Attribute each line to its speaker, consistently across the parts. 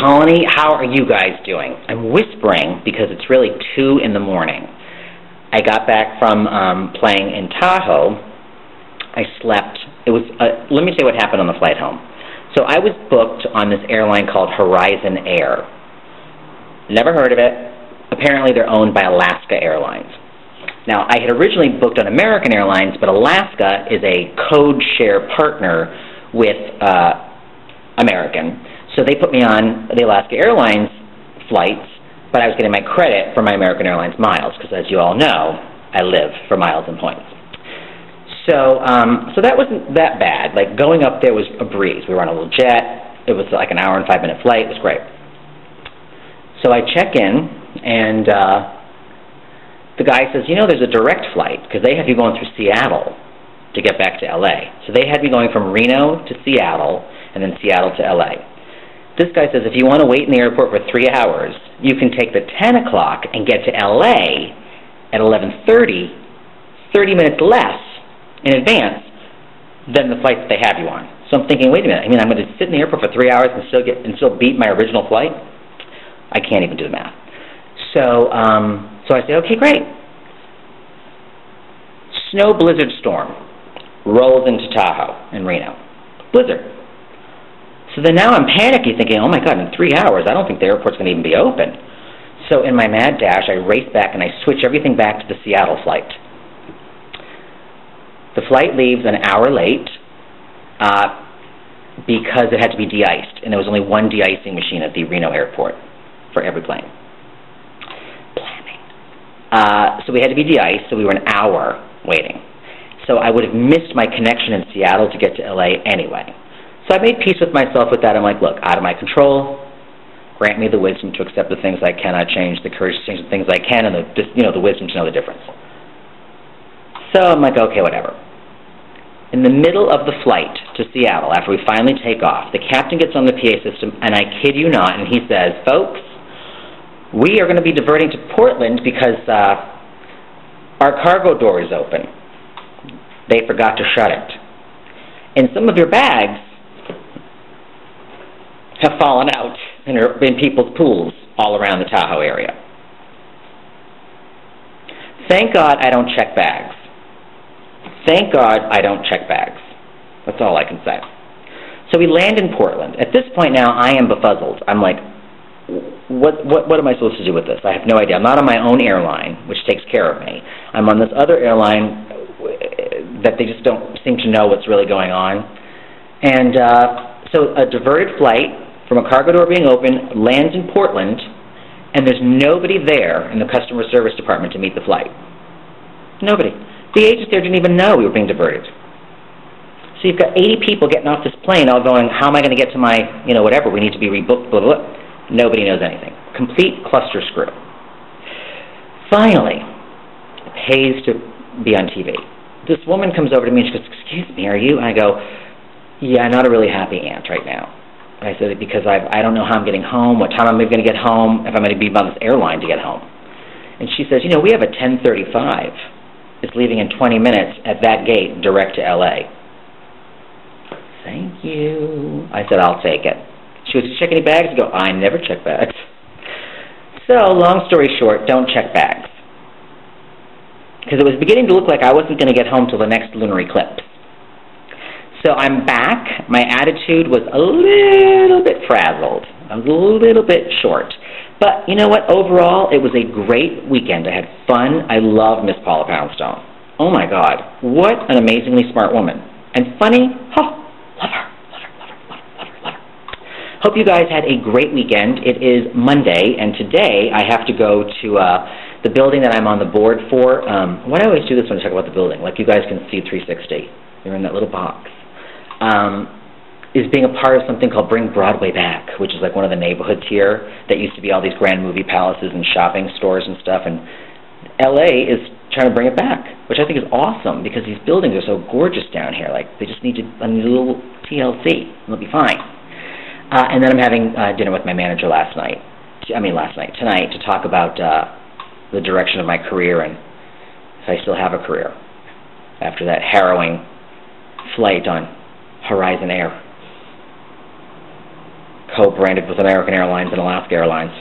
Speaker 1: Colony, how are you guys doing? I'm whispering because it's really 2 in the morning. I got back from playing in Tahoe. I slept. Let me tell you what happened on the flight home. So I was booked on this airline called Horizon Air. Never heard of it. Apparently they're owned by Alaska Airlines. Now, I had originally booked on American Airlines, but Alaska is a code share partner with American. So they put me on the Alaska Airlines flights, but I was getting my credit for my American Airlines miles, because as you all know, I live for miles and points. So that wasn't that bad. Like, going up there was a breeze. We were on a little jet. It was like an hour and 5-minute flight. It was great. So I check in, and the guy says, you know, there's a direct flight, because they have you going through Seattle to get back to L.A. So they had me going from Reno to Seattle, and then Seattle to L.A. This guy says, if you want to wait in the airport for 3 hours, you can take the 10 o'clock and get to L.A. at 11:30, 30 minutes less in advance than the flight that they have you on. So I'm thinking, wait a minute, I mean, I'm going to sit in the airport for 3 hours and still beat my original flight? I can't even do the math. So I say, okay, great. Snow blizzard storm rolls into Tahoe in Reno. Blizzard. So then now I'm panicky, thinking, oh my God, in 3 hours, I don't think the airport's going to even be open. So in my mad dash, I race back and I switch everything back to the Seattle flight. The flight leaves an hour late because it had to be de-iced, and there was only one de-icing machine at the Reno airport for every plane. Planning. So we had to be de-iced, so we were an hour waiting. So I would have missed my connection in Seattle to get to LA anyway. So I made peace with myself with that. I'm like, look, out of my control. Grant me the wisdom to accept the things I cannot change, the courage to change the things I can, and the wisdom to know the difference. So I'm like, okay, whatever. In the middle of the flight to Seattle, after we finally take off, the captain gets on the PA system, and I kid you not, and he says, folks, we are going to be diverting to Portland because our cargo door is open. They forgot to shut it. And some of your bags have fallen out and are in people's pools all around the Tahoe area. Thank God I don't check bags. Thank God I don't check bags. That's all I can say. So we land in Portland. At this point now, I am befuddled. I'm like, what am I supposed to do with this? I have no idea. I'm not on my own airline, which takes care of me. I'm on this other airline that they just don't seem to know what's really going on. And so a diverted flight from a cargo door being open lands in Portland, and there's nobody there in the customer service department to meet the flight. Nobody. The agents there didn't even know we were being diverted. So you've got 80 people getting off this plane all going, how am I going to get to my, whatever, we need to be rebooked, blah, blah, blah. Nobody knows anything. Complete cluster screw. Finally, it pays to be on TV. This woman comes over to me and she goes, excuse me, are you? And I go, yeah, I'm not a really happy aunt right now. And I said, because I don't know how I'm getting home, what time I'm going to get home, if I'm going to be on this airline to get home. And she says, we have a 10:35. It's leaving in 20 minutes at that gate direct to L.A. Thank you. I said, I'll take it. She goes, did you check any bags? I go, I never check bags. So, long story short, don't check bags. Because it was beginning to look like I wasn't going to get home till the next lunar eclipse. So I'm back. My attitude was a little bit frazzled. I was a little bit short. But you know what? Overall, it was a great weekend. I had fun. I love Miss Paula Poundstone. Oh my God. What an amazingly smart woman. And funny. Oh, love her. Hope you guys had a great weekend. It is Monday, and today I have to go to the building that I'm on the board for. Why do I always do this when I talk about the building? Like you guys can see 360. You're in that little box. Is being a part of something called Bring Broadway Back, which is like one of the neighborhoods here that used to be all these grand movie palaces and shopping stores and stuff. And LA is trying to bring it back, which I think is awesome because these buildings are so gorgeous down here. Like they just need a little TLC, and they'll be fine. And then I'm having dinner with my manager tonight, to talk about the direction of my career and if I still have a career after that harrowing flight on Horizon Air. co-branded with American Airlines and Alaska Airlines.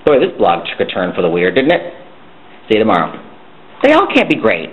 Speaker 1: Boy, this blog took a turn for the weird, didn't it? See you tomorrow. They all can't be great.